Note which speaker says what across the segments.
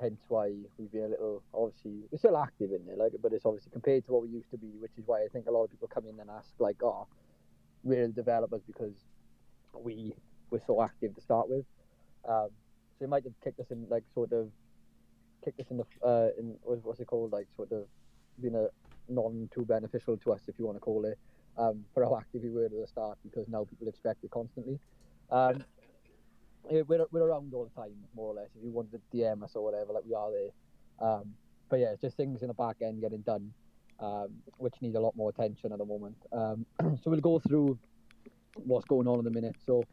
Speaker 1: hence why we've been a little, obviously, we're still active in there, like, but it's obviously compared to what we used to be, which is why I think a lot of people come in and ask, like, oh, we're the developers because we were so active to start with. So it might have kicked us in, like, sort of, kicked us in the, in, what's it called, like, sort of, been a non-too beneficial to us, if you want to call it, for how active we were at the start, because now people expect it constantly. We're around all the time, more or less. If you want to DM us or whatever, like, we are there. But yeah, it's just things in the back end getting done, which need a lot more attention at the moment. So we'll go through what's going on in a minute. So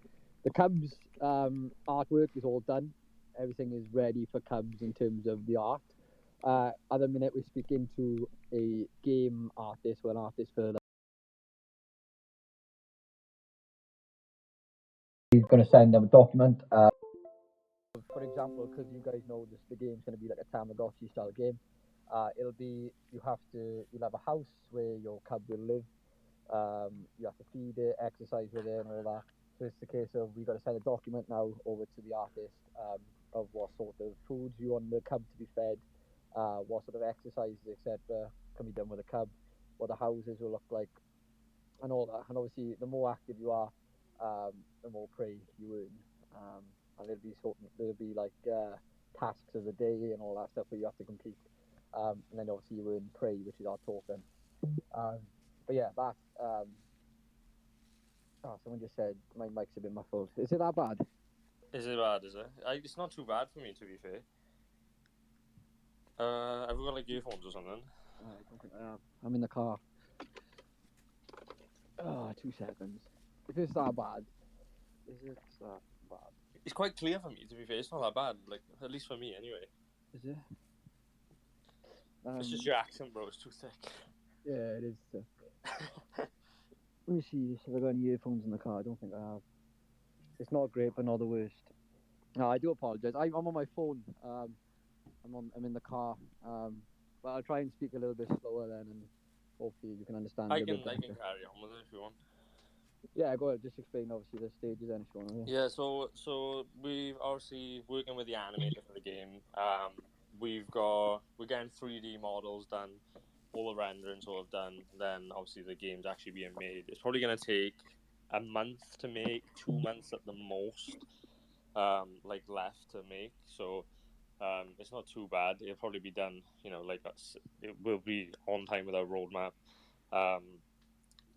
Speaker 1: the Cubz artwork is all done. Everything is ready for Cubz in terms of the art. At the minute, we're speaking to a game artist, or an artist for. He's going to send them a document. For example, because you guys know this, the game's going to be like a Tamagotchi style game. It'll be you'll have a house where your cub will live. You have to feed it, exercise with it, and all that. So it's the case of we've got to send a document now over to the artist of what sort of foods you want the cub to be fed, what sort of exercises, etc., can be done with the cub, what the houses will look like, and all that. And obviously, the more active you are, the more prey you earn. And there'll be like tasks of the day and all that stuff that you have to complete. And then obviously you earn prey, which is our token. But yeah, that. Someone just said my mic's a bit muffled. Is it that bad?
Speaker 2: Is it bad? Is it? It's not too bad for me, to be fair. Have we got like earphones or something?
Speaker 1: I don't think I have. I'm in the car. 2 seconds. If it's that bad, is it that bad?
Speaker 2: It's quite clear for me, to be fair. It's not that bad, like, at least for me, anyway.
Speaker 1: Is it?
Speaker 2: It's just your accent, bro. It's too thick.
Speaker 1: Yeah, it is thick. Let me see if I got any earphones in the car. I don't think I have. It's not great, but not the worst. No, I do apologize. I'm on my phone. I'm in the car. But I'll try and speak a little bit slower then, and hopefully you can understand.
Speaker 2: I can carry on with it if you want.
Speaker 1: Yeah, go ahead. Just explain obviously the stages then if you want.
Speaker 2: Yeah. So we've obviously working with the animator for the game. We're getting 3D models done, all the rendering sort of done. Then obviously the game's actually being made. It's probably going to take a month to make, 2 months at the most, like left to make. So it's not too bad. It'll probably be done, like it will be on time with our roadmap.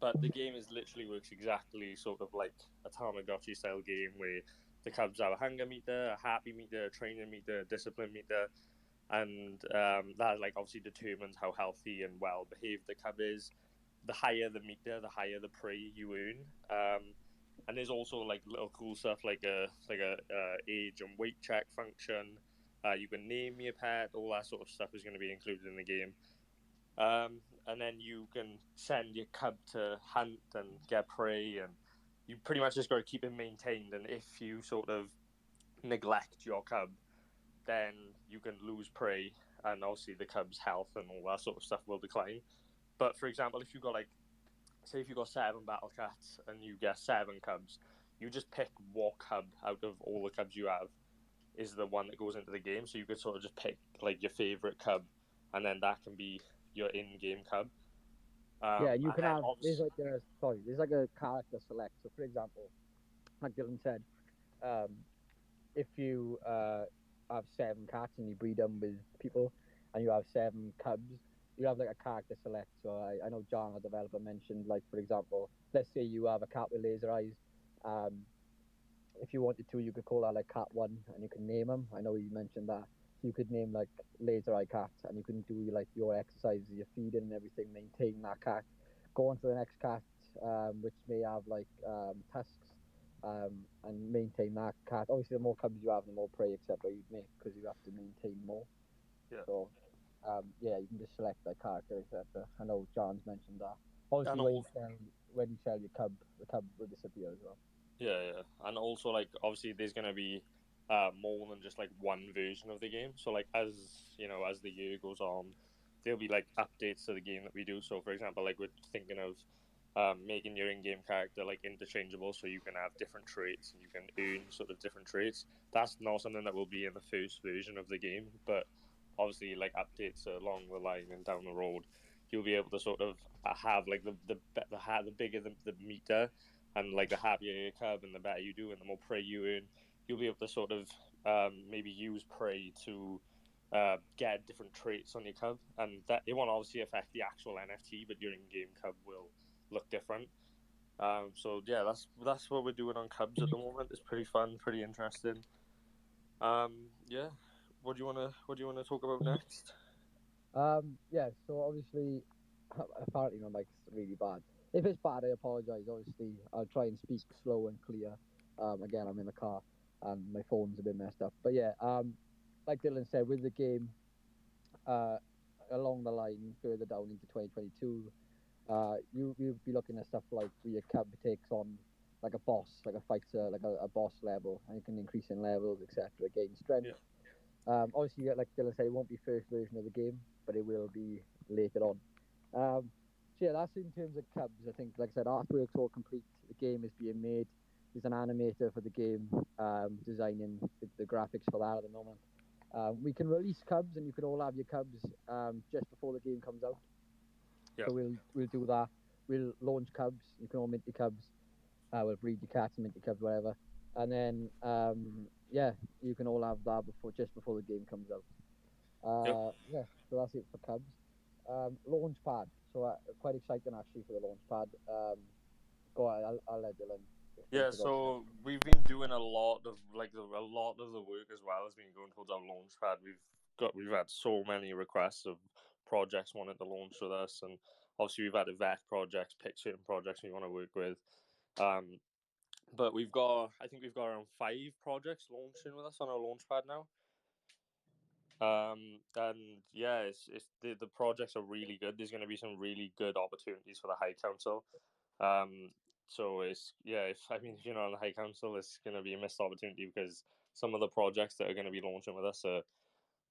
Speaker 2: But the game literally works exactly sort of like a Tamagotchi style game where the Cubs have a hunger meter, a happy meter, a training meter, a discipline meter, and that like obviously determines how healthy and well behaved the cub is. The higher the meter, the higher the prey you earn. And there's also like little cool stuff like a age and weight check function. You can name your pet. All that sort of stuff is going to be included in the game. And then you can send your cub to hunt and get prey, and you pretty much just got to keep it maintained. And if you sort of neglect your cub, then you can lose prey, and obviously the cub's health and all that sort of stuff will decline. But for example, if you got say if you got 7 Battle Cats and you get 7 cubs, you just pick what cub out of all the cubs you have is the one that goes into the game. So you could sort of just pick like your favorite cub, and then that can be your in-game cub.
Speaker 1: Yeah, you can have. There's like a character select. So for example, like Dylan said, if you have 7 cats and you breed them with people, and you have 7 cubs, you have like a character select. So I know John, our developer, mentioned, like, for example, let's say you have a cat with laser eyes. If you wanted to, you could call that like Cat 1, and you can name them. I know you mentioned that. So you could name like Laser Eye Cat, and you can do like your exercises, your feeding and everything, maintain that cat. Go on to the next cat, which may have like tusks, and maintain that cat. Obviously, the more cubs you have, the more prey, etc., you'd make, because you have to maintain more.
Speaker 2: Yeah.
Speaker 1: So, yeah, you can just select that character, etc. I know John's mentioned that. Obviously, when you sell your cub, the cub will disappear as well.
Speaker 2: Yeah. And also, like, obviously there's going to be more than just like one version of the game. So like as the year goes on, there'll be like updates to the game that we do. So for example, like we're thinking of making your in-game character like interchangeable, so you can have different traits and you can earn sort of different traits. That's not something that will be in the first version of the game, but obviously, like updates along the line and down the road, you'll be able to sort of have like the bigger the meter, and like the happier your cub and the better you do and the more prey you earn, you'll be able to sort of maybe use prey to get different traits on your cub, and that it won't obviously affect the actual NFT, but your in-game cub will look different. So yeah, that's what we're doing on Cubs at the moment. It's pretty fun, pretty interesting. Yeah. What do you wanna talk about next?
Speaker 1: Yeah, so obviously, apparently my mic's really bad. If it's bad, I apologise. Obviously, I'll try and speak slow and clear. Again, I'm in the car and my phone's a bit messed up. But yeah, like Dylan said, with the game, uh, along the line, further down into 2022, you'll be looking at stuff like where your cub takes on like a boss, like a fighter, like a boss level, and you can increase in levels, etc., gain strength.
Speaker 2: Yeah.
Speaker 1: Obviously, like Dylan said, it won't be first version of the game, but it will be later on. So yeah, that's in terms of Cubs. I think, like I said, artwork's all complete. The game is being made. There's an animator for the game, designing the graphics for that at the moment. We can release Cubs, and you can all have your Cubs just before the game comes out.
Speaker 2: Yeah.
Speaker 1: So we'll do that. We'll launch Cubs. You can all mint your Cubs. We'll breed your cats and mint your Cubs, whatever. And then yeah, you can all have that just before the game comes out.
Speaker 2: Yep.
Speaker 1: Yeah, so that's it for Cubs. Launchpad. So quite exciting actually for the launchpad. Go on, I'll let Dylan explain
Speaker 2: Yeah,
Speaker 1: to go.
Speaker 2: so we've been doing a lot of a lot of the work as well has been going towards our launch pad. We've had so many requests of projects wanting to launch with us, and obviously we've had event projects, pick certain projects we want to work with. But I think we've got around 5 projects launching with us on our launch pad now. And yeah, it's the projects are really good. There's going to be some really good opportunities for the High Council. So if you're not on the High Council, it's going to be a missed opportunity because some of the projects that are going to be launching with us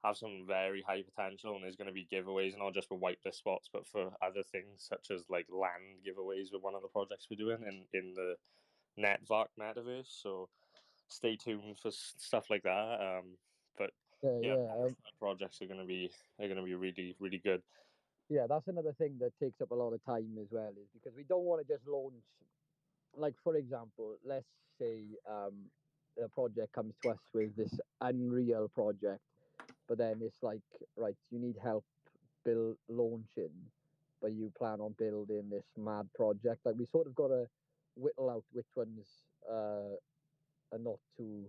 Speaker 2: have some very high potential, and there's going to be giveaways not just for whitelist spots, but for other things such as like land giveaways with one of the projects we're doing in the NetVark metaverse. So stay tuned for stuff like that. But
Speaker 1: Yeah,
Speaker 2: yeah,
Speaker 1: yeah,
Speaker 2: projects are going to be really really good.
Speaker 1: yeah. That's another thing that takes up a lot of time as well, is because we don't want to just launch. Like for example, let's say a project comes to us with this Unreal project, but then it's like, right, you need help build launching, but you plan on building this mad project. Like we sort of got to whittle out which ones are not too,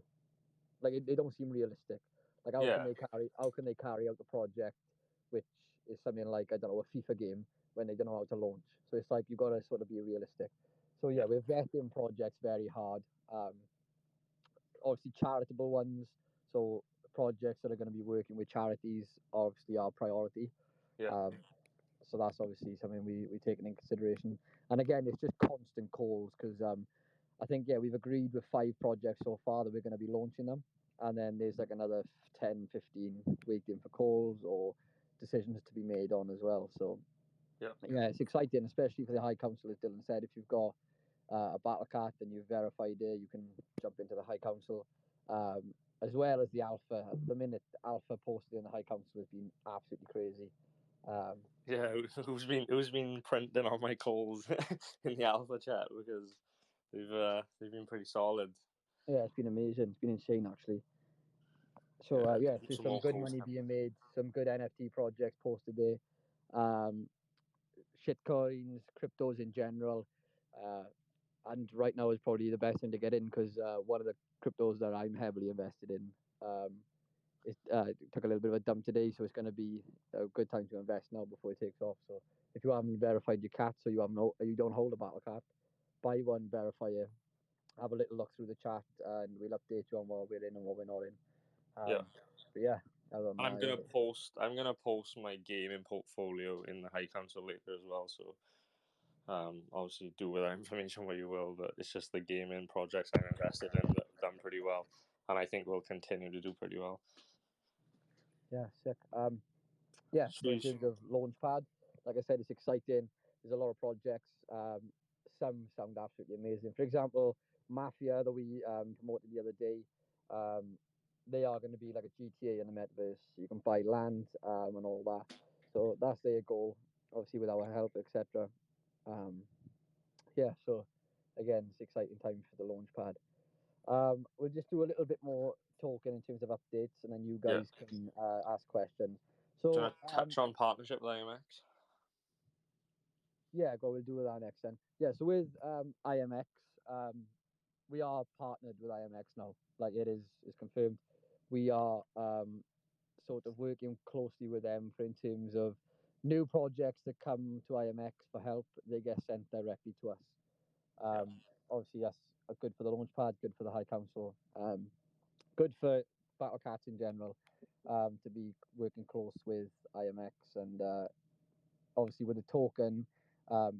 Speaker 1: like they don't seem realistic. Like
Speaker 2: Yeah,
Speaker 1: how can they carry out the project, which is something like, I don't know, a FIFA game, when they don't know how to launch. So it's like you got to sort of be realistic. So yeah,
Speaker 2: yeah,
Speaker 1: we're vetting projects very hard. Obviously charitable ones. So projects that are going to be working with charities obviously are priority.
Speaker 2: yeah,
Speaker 1: Um, so that's obviously something we taken in consideration. And again, it's just constant calls because I think, yeah, we've agreed with 5 projects so far that we're going to be launching them, and then there's like another 10, 15 waiting for calls or decisions to be made on as well. So
Speaker 2: yeah,
Speaker 1: yeah, it's exciting, especially for the High Council, as Dylan said. If you've got a battle cat and you've verified it, you can jump into the High Council, as well as the Alpha. At the minute, the Alpha posted in the High Council has been absolutely crazy.
Speaker 2: yeah. Who's been printing on my calls in the alpha chat because they've been pretty solid.
Speaker 1: Yeah, it's been amazing. It's been insane, actually. So
Speaker 2: Yeah,
Speaker 1: yeah, so
Speaker 2: some
Speaker 1: some
Speaker 2: more
Speaker 1: good
Speaker 2: calls
Speaker 1: money
Speaker 2: coming.
Speaker 1: being made, some good NFT projects posted there. Um, Shitcoins, cryptos in general, uh, and right now is probably the best thing to get in because one of the cryptos that I'm heavily invested in took a little bit of a dump today, so it's going to be a good time to invest now before it takes off. So if you haven't verified your cat, so you don't hold a battle cat, buy one, verify it, have a little look through the chat, and we'll update you on what we're in and what we're not in.
Speaker 2: Yeah.
Speaker 1: But yeah, other than
Speaker 2: I'm
Speaker 1: that,
Speaker 2: gonna
Speaker 1: yeah.
Speaker 2: post. I'm gonna post my gaming portfolio in the High Council later as well. So, obviously, do with that information what you will. But it's just the gaming projects I'm invested in that have done pretty well, and I think will continue to do pretty well.
Speaker 1: Yeah, sick. Yeah, so in
Speaker 2: Sheesh.
Speaker 1: terms of Launchpad, like I said, it's exciting. There's a lot of projects. some sound absolutely amazing. For example, Mafia that we promoted the other day, they are going to be like a GTA in the metaverse. You can buy land and all that. So that's their goal, obviously with our help, etc. Yeah, so again, it's exciting time for the launchpad. We'll just do a little bit more talking in terms of updates, and then you
Speaker 2: Yeah.
Speaker 1: guys can ask questions.
Speaker 2: Do you
Speaker 1: So
Speaker 2: want to touch on partnership with IMX?
Speaker 1: yeah, we'll do that next then. Yeah, so with IMX, we are partnered with IMX now. Like it is confirmed. We are sort of working closely with them for in terms of new projects that come to IMX for help. They get sent directly to us. Obviously, that's good for the launchpad, good for the High Council, good for Battle Cubz in general, to be working close with IMX, and obviously with the token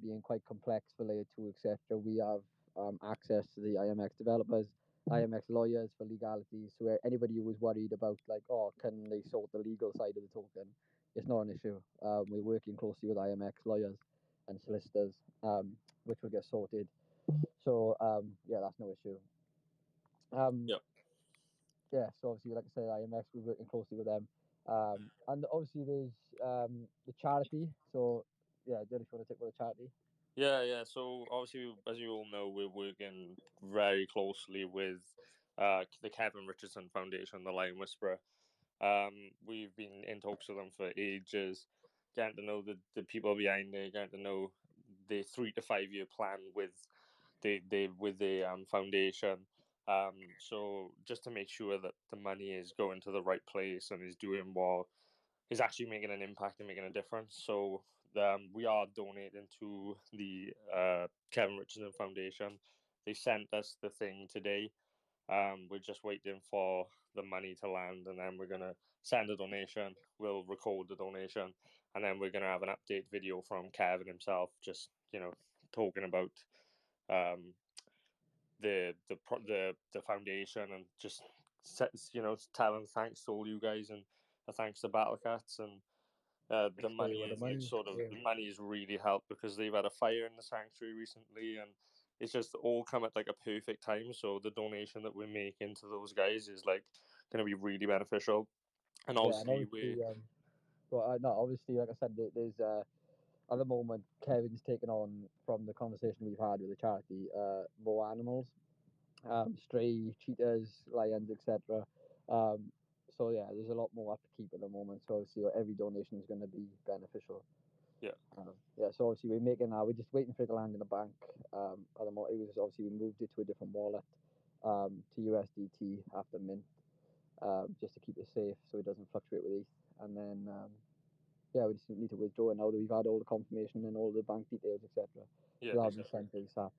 Speaker 1: being quite complex for layer 2, etc. We have access to the IMX developers, IMX lawyers for legalities. So anybody who was worried about like, oh, can they sort the legal side of the token? It's not an issue. We're working closely with IMX lawyers and solicitors, which will get sorted. So yeah, that's no issue.
Speaker 2: Yep.
Speaker 1: Yeah, so obviously, like I said, IMX, we're working closely with them. And obviously, there's the charity. So, yeah, Dylan, if you want to take over the charity.
Speaker 2: Yeah. So obviously, as you all know, we're working very closely with the Kevin Richardson Foundation, the Lion Whisperer. We've been in talks with them for ages, getting to know the people behind it, getting to know the 3 to 5 year plan with the foundation. So just to make sure that the money is going to the right place and is doing what is actually making an impact and making a difference. So we are donating to the Kevin Richardson Foundation. They sent us the thing today. We're just waiting for the money to land, and then we're gonna send a donation. We'll record the donation, and then we're gonna have an update video from Kevin himself, just talking about the foundation, and just telling thanks to all you guys, and thanks to Battle Cubz. And the money is the money is really helped because they've had a fire in the sanctuary recently, and it's just all come at like a perfect time. So the donation that we're making to those guys is like going to be really beneficial. And obviously,
Speaker 1: obviously, like I said, there's at the moment Kevin's taken on, from the conversation we've had with the charity, more animals, stray cheetahs, lions, etc. So yeah, there's a lot more upkeep at the moment. So obviously, every donation is going to be beneficial.
Speaker 2: Yeah.
Speaker 1: Yeah. So obviously, we're making that. We're just waiting for it to land in the bank. At the moment, it was obviously we moved it to a different wallet, to USDT after mint, just to keep it safe so it doesn't fluctuate with ETH. And then yeah, we just need to withdraw it now that we've had all the confirmation and all the bank details, etc.
Speaker 2: Yeah,
Speaker 1: so that'll be sent ASAP.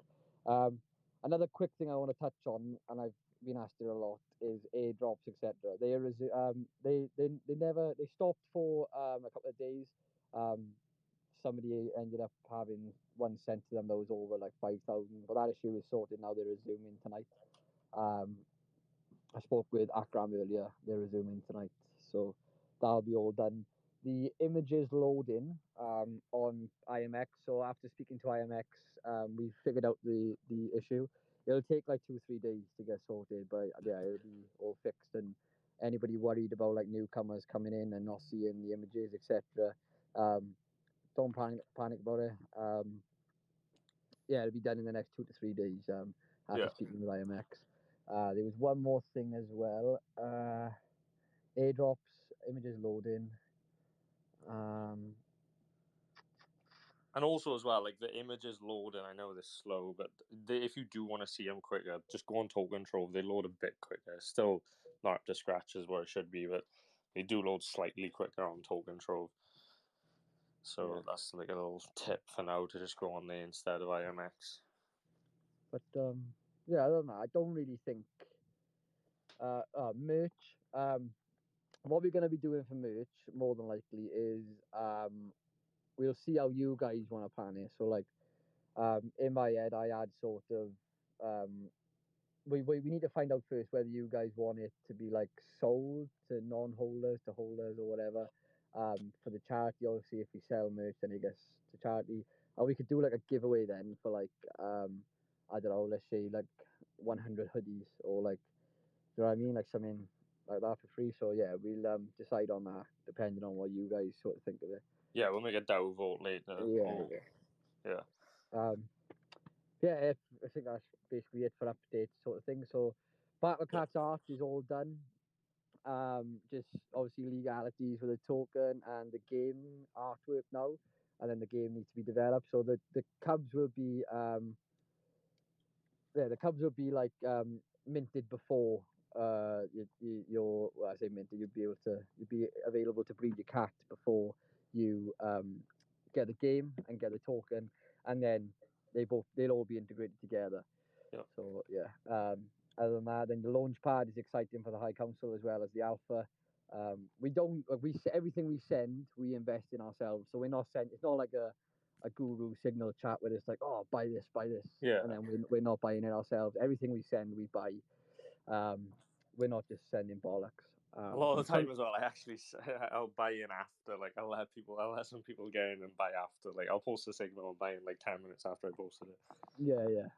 Speaker 1: Another quick thing I want to touch on, and I've been asked it a lot, is airdrops, etc. They stopped for a couple of days. Somebody ended up having one sent to them that was over like 5,000, but that issue is sorted now. They're resuming tonight. I spoke with Akram earlier. They're resuming tonight, so that'll be all done. The images loading on IMX. So after speaking to IMX, we figured out the issue. It'll take like 2 or 3 days to get sorted, but yeah, it'll be all fixed. And anybody worried about like newcomers coming in and not seeing the images, etc., don't panic about it. Yeah, it'll be done in the next 2 to 3 days. After speaking with IMX. There was one more thing as well. Airdrops, images loading.
Speaker 2: And also as well, like the images loading, I know they're slow, but if you do want to see them quicker, just go on Token Trove. They load a bit quicker. Still not up to scratch as where it should be, but they do load slightly quicker on Token Trove. So that's like a little tip for now, to just go on there instead of IMX.
Speaker 1: But yeah, I don't know. I don't really think merch. What we're going to be doing for merch, more than likely, is we'll see how you guys want to plan it. So like, in my head, I had sort of we need to find out first whether you guys want it to be like sold to non-holders, to holders, or whatever. for the charity. Obviously, if we sell merch, then it gets to charity. Or we could do like a giveaway then for like I don't know, let's say like 100 hoodies or like, you know what I mean, like something like that for free. So yeah, we'll decide on that depending on what you guys sort of think of it.
Speaker 2: Yeah, we'll make a DAO vote later. Yeah.
Speaker 1: Yeah, I think that's basically it for updates sort of thing. So Battle Cubz art is all done. Just obviously legalities with the token and the game artwork now, and then the game needs to be developed. So the Cubs will be the Cubs will be like minted before your well, I say minted. You'll be available to breed your cat before you get the game and get the token, and then they'll all be integrated together.
Speaker 2: Yeah.
Speaker 1: So yeah. Other than that, then the launch pad is exciting for the High Council as well as the Alpha. We don't everything we send, we invest in ourselves. So we're not sent. It's not like a guru signal chat where it's like, oh, buy this,
Speaker 2: Yeah.
Speaker 1: and then we're not buying it ourselves. Everything we send, we buy. We're not just sending bollocks.
Speaker 2: A lot of the time as well, I'll buy in after. Like I'll let some people get in and buy after. Like I'll post a signal and buy in like 10 minutes after I posted it.
Speaker 1: Yeah.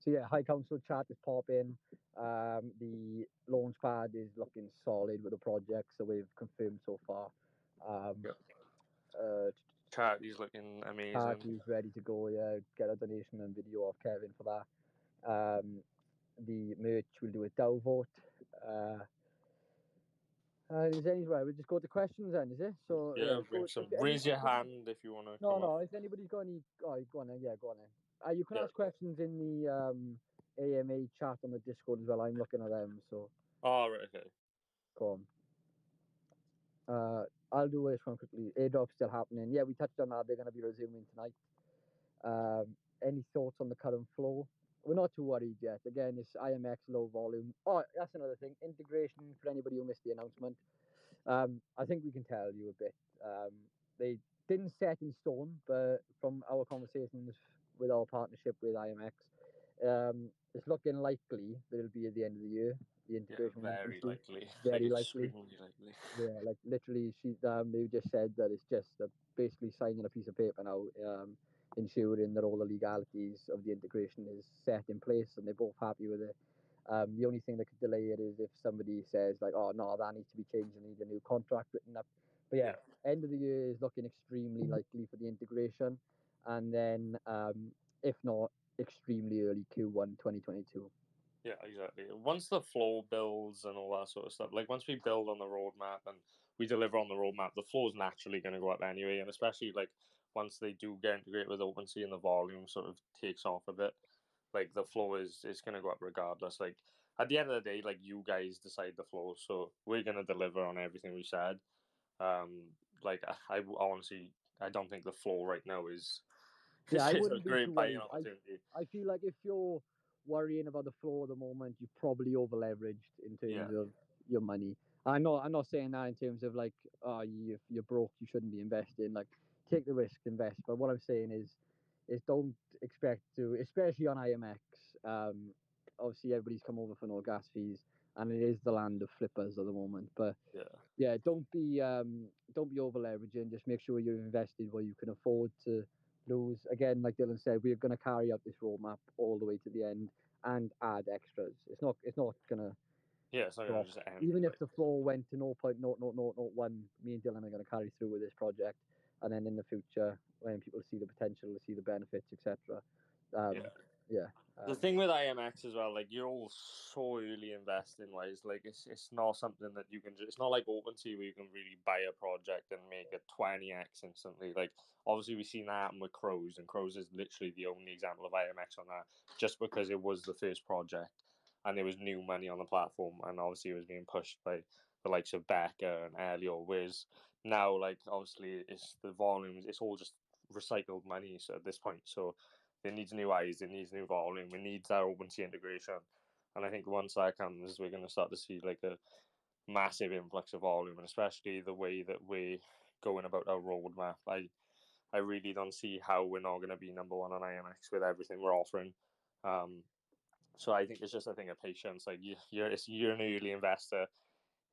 Speaker 1: So yeah, High Council chat is popping. The launch pad is looking solid with the projects that we've confirmed so far.
Speaker 2: Charity's looking amazing.
Speaker 1: Charity's ready to go. Yeah, get a donation and video of Kevin for that. The merch we'll do a DAO vote. Is anywhere we'll just go to questions then, is it? So
Speaker 2: yeah, raise your hand if you want to.
Speaker 1: No. If anybody's got any, go on then. Yeah, go on then. You can ask questions in the AMA chat on the Discord as well. I'm looking at them, so.
Speaker 2: Oh right, okay.
Speaker 1: Go on. I'll do this one quickly. Airdrop's still happening. Yeah, we touched on that. They're going to be resuming tonight. Any thoughts on the current flow? We're not too worried yet. Again, it's IMX low volume. Oh, that's another thing. Integration for anybody who missed the announcement. I think we can tell you a bit. They didn't set in stone, but from our conversations with our partnership with IMX, it's looking likely that it'll be at the end of the year. The integration
Speaker 2: very likely.
Speaker 1: Very likely.
Speaker 2: Extremely likely.
Speaker 1: Yeah, like literally, they just said that it's just basically signing a piece of paper now, ensuring that all the legalities of the integration is set in place, and they're both happy with it. The only thing that could delay it is if somebody says like, oh no, that needs to be changed, and need a new contract written up. But yeah, end of the year is looking extremely likely for the integration, and then if not, extremely early Q1 2022.
Speaker 2: Yeah, exactly. Once the flow builds and all that sort of stuff, like once we build on the roadmap and we deliver on the roadmap, the flow is naturally going to go up anyway. And especially like once they do get integrated with OpenSea and the volume sort of takes off a bit, like the flow is going to go up regardless. Like at the end of the day, like you guys decide the flow, so we're going to deliver on everything we said. Like I honestly, I don't think the flow right now is.
Speaker 1: Yeah, I
Speaker 2: it's
Speaker 1: wouldn't
Speaker 2: a great
Speaker 1: be too
Speaker 2: buying
Speaker 1: worried.
Speaker 2: opportunity.
Speaker 1: I feel like if you're worrying about the flow at the moment, you're probably over leveraged in terms of your money. I'm not saying that in terms of like, oh, if you're broke, you shouldn't be investing. Like, take the risk, invest. But what I'm saying is don't expect to, especially on IMX. Obviously, everybody's come over for no gas fees, and it is the land of flippers at the moment. But yeah, don't be over leveraging. Just make sure you're invested where you can afford to lose. Again, like Dylan said, we're going to carry out this roadmap all the way to the end and add extras. It's not going to.
Speaker 2: Yeah, it's not going to just end.
Speaker 1: Even if the floor went to 0.00001, me and Dylan are going to carry through with this project, and then in the future, when people see the potential, see the benefits, etc.
Speaker 2: The thing with IMX as well, like you're all so early investing wise, like it's not something that you can just. It's not like OpenSea where you can really buy a project and make a 20x instantly. Like obviously we've seen that happen with Crows, and Crows is literally the only example of IMX on that, just because it was the first project and there was new money on the platform, and obviously it was being pushed by the likes of Becca and Elio. Whereas now, like obviously it's the volumes, it's all just recycled money. So at this point, so it needs new eyes, it needs new volume, it needs that OpenSea integration. And I think once that comes, we're going to start to see like a massive influx of volume, and especially the way that we're going about our roadmap. I really don't see how we're not going to be number one on IMX with everything we're offering. So I think it's just a thing of patience. Like you're an early investor.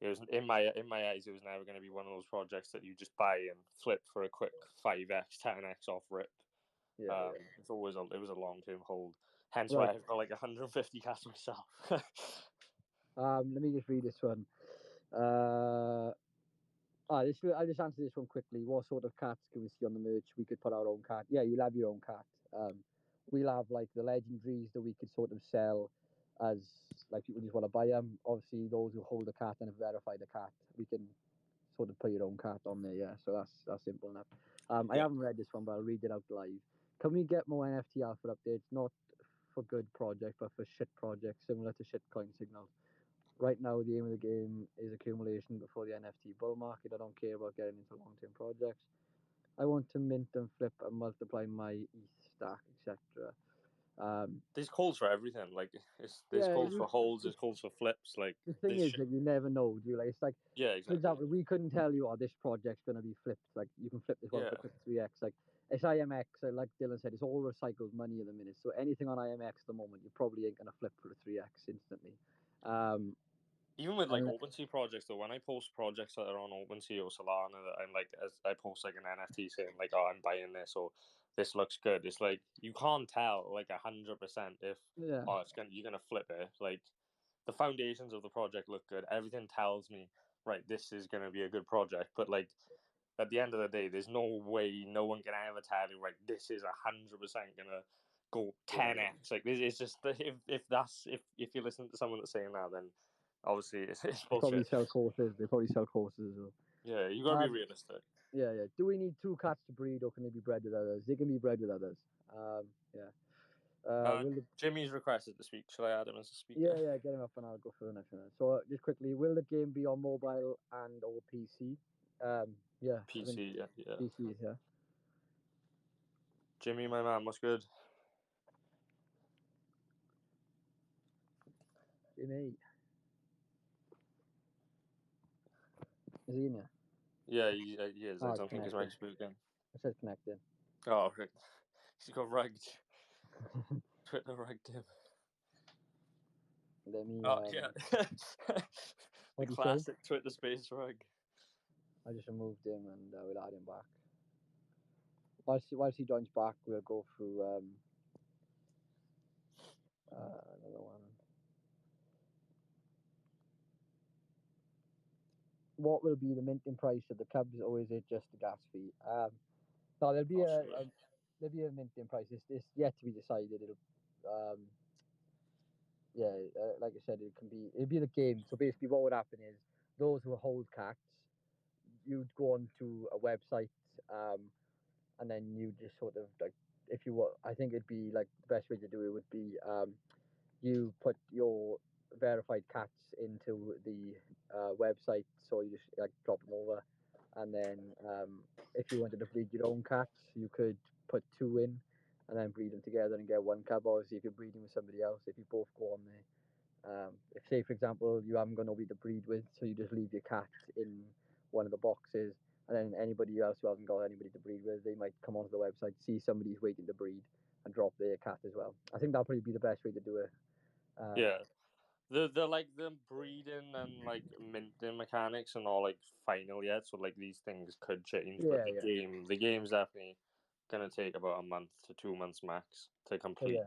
Speaker 2: It was in my eyes. It was never going to be one of those projects that you just buy and flip for a quick 5x, 10x off rip.
Speaker 1: Yeah.
Speaker 2: It's always it was a long term hold. Hence
Speaker 1: Right.
Speaker 2: why I've got like 150 cats myself.
Speaker 1: Let me just read this one. I'll just answer this one quickly. What sort of cats can we see on the merch? We could put our own cat. Yeah, you'll have your own cat. We'll have like the legendaries that we could sort of sell as like people just want to buy them. Obviously, those who hold a cat and have verified a cat, we can sort of put your own cat on there. Yeah, so that's simple enough. I haven't read this one, but I'll read it out live. Can we get more NFT alpha updates? Not for good projects, but for shit projects similar to shitcoin signals. Right now, the aim of the game is accumulation before the NFT bull market. I don't care about getting into long-term projects. I want to mint and flip and multiply my ETH stack, etc.
Speaker 2: There's calls for everything. Like there's calls for holds, there's calls for flips. Like
Speaker 1: the thing is that you never know, do you? Like, it's like,
Speaker 2: yeah, exactly.
Speaker 1: For example, we couldn't tell you, this project's going to be flipped. Like, you can flip this one for a quick 3x. Like, it's IMX, like Dylan said, it's all recycled money at the minute. So anything on IMX at the moment, you probably ain't going to flip for a 3x instantly.
Speaker 2: Even with like OpenSea projects, though, when I post projects that are on OpenSea or Solana, that I'm like, as I post like an NFT saying like, "Oh, I'm buying this," or "This looks good." It's like you can't tell like 100% if you're gonna flip it. Like the foundations of the project look good. Everything tells me right, this is gonna be a good project. But like at the end of the day, there's no way no one can ever tell you right, this is 100% gonna go 10x. Like this is just if you listen to someone that's saying that, then obviously it's bullshit. They
Speaker 1: probably sell courses as well.
Speaker 2: Yeah, you gotta be realistic.
Speaker 1: Yeah. Do we need 2 cats to breed, or can they be bred with others? They can be bred with others.
Speaker 2: Jimmy's requested to speak. Shall I add him as a speaker?
Speaker 1: Yeah, get him up and I'll go for the next one. So just quickly, will the game be on mobile and or PC? Yeah.
Speaker 2: PC, yeah.
Speaker 1: PCs, yeah.
Speaker 2: Jimmy, my man, what's good?
Speaker 1: Jimmy. Is he in here?
Speaker 2: Yeah, he is. I don't think his mic's speaking.
Speaker 1: It says connected.
Speaker 2: Oh, right. He got rugged. Twitter rugged him.
Speaker 1: Let me.
Speaker 2: Yeah. The classic Twitter space rug.
Speaker 1: I just removed him and we'll add him back. Whilst he joins back, we'll go through another one. What will be the minting price of the Cubs, or is it just the gas fee? No, there'll be a minting price. It's yet to be decided. It'll like I said, it'll be the game. So basically, what would happen is those who hold cats, you'd go onto a website, and then you just sort of like, if you were, I think it'd be like the best way to do it would be you put your verified cats into the website, so you just like drop them over, and then if you wanted to breed your own cats, you could put 2 in and then breed them together and get 1 cub. Obviously, if you're breeding with somebody else, if you both go on there, if say for example you haven't got nobody to breed with, so you just leave your cat in one of the boxes, and then anybody else who hasn't got anybody to breed with, they might come onto the website, see somebody's waiting to breed, and drop their cat as well. I think that'll probably be the best way to do it.
Speaker 2: Yeah. The like the breeding and like minting mechanics and all like final yet, so like these things could change. But the game's definitely gonna take about a month to 2 months max to complete.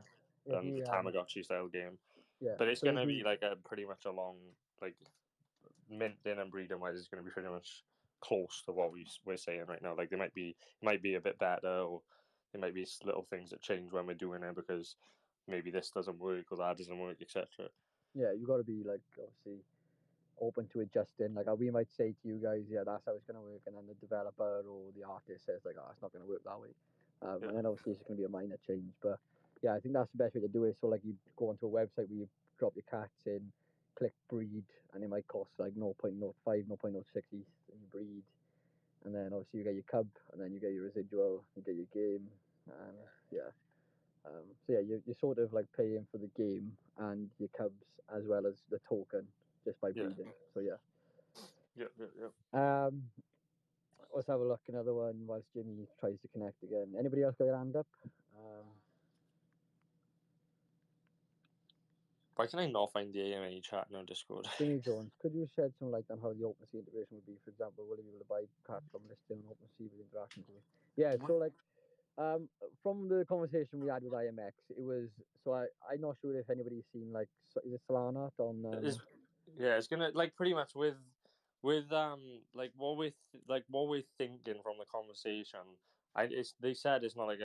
Speaker 2: The Tamagotchi style game.
Speaker 1: Yeah.
Speaker 2: But it's gonna be like a pretty much a long like minting and breeding wise, it's gonna be pretty much close to what we're saying right now. Like they might be a bit better, or there might be little things that change when we're doing it because maybe this doesn't work or that doesn't work, etc.
Speaker 1: Yeah, you got to be like obviously open to adjusting. Like we might say to you guys, yeah, that's how it's gonna work, and then the developer or the artist says like, oh, it's not gonna work that way. And then obviously it's gonna be a minor change, but yeah, I think that's the best way to do it. So like you go onto a website where you drop your cats in, click breed, and it might cost like 0.05, 0.06 ETH, and you breed, and then obviously you get your cub, and then you get your residual, you get your game, and yeah. So yeah, you're sort of like paying for the game and your cubs as well as the token just by breeding. So yeah. Let's have a look. Another one whilst Jimmy tries to connect again. Anybody else got your hand up?
Speaker 2: Why can I not find the AMA chat in our Discord?
Speaker 1: Jimmy Jones, could you shed some light on how the OpenSea integration would be? For example, will you be able to buy cards from listing on OpenSea with interactions? Yeah, so like from the conversation we had with IMX, it was so I'm not sure if anybody's seen like is it Solana on
Speaker 2: It's gonna like pretty much with like what we're thinking from the conversation. They said it's not like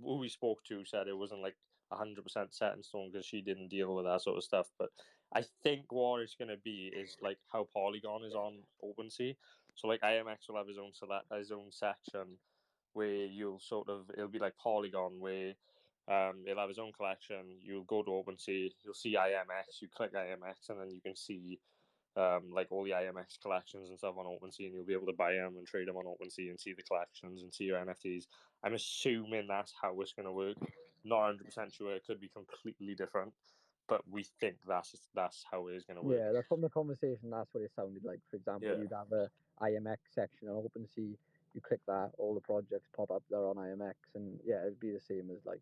Speaker 2: who we spoke to said it wasn't like 100% set in stone because she didn't deal with that sort of stuff. But I think what it's gonna be is like how Polygon is on OpenSea. So like IMX will have his own section where it'll be like Polygon where he'll have his own collection. You'll go to OpenSea, you'll see IMX, you click IMX, and then you can see like all the IMX collections and stuff on OpenSea, and you'll be able to buy them and trade them on OpenSea and see the collections and see your NFTs. I'm assuming that's how it's going to work. Not 100% sure. It could be completely different, but we think that's how it is going to work.
Speaker 1: Yeah, that's from the conversation. That's what it sounded like. For example, you'd have a IMX section on OpenSea. You click that, all the projects pop up there on IMX, and yeah, it'd be the same as like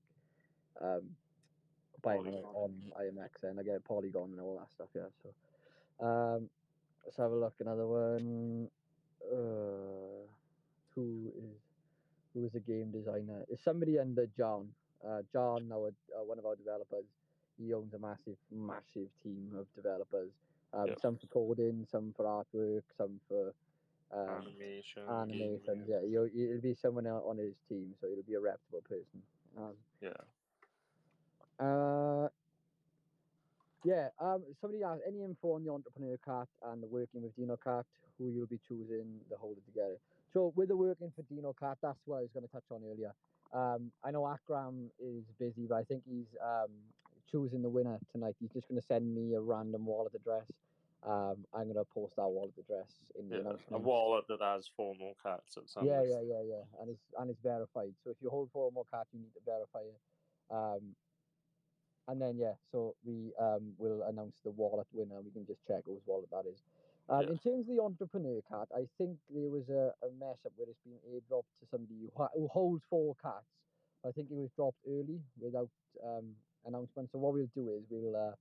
Speaker 1: buying on IMX and I get Polygon and all that stuff. Yeah, so let's have a look. Another one. Who is a game designer? Is somebody under John? John, one of our developers, he owns a massive team of developers. Some for coding, some for artwork, some for animations. Yeah, it'll be someone on his team, so it'll be a reputable person. Somebody asked any info on the entrepreneur cat and the working with Dino Cat, who you'll be choosing to hold it together. So with the working for Dino Cat, that's what I was going to touch on earlier. I know Akram is busy, but I think he's choosing the winner tonight. He's just going to send me a random wallet address. I'm going to post that wallet address in the announcement.
Speaker 2: A wallet that has 4 more cats at some
Speaker 1: Yeah, and it's verified. So if you hold 4 more cats, you need to verify it. And then so we will announce the wallet winner. We can just check whose wallet that is. In terms of the entrepreneur cat, I think there was a mess up where it's been airdropped to somebody who holds 4 cats. I think it was dropped early without announcement. So what we'll do is we'll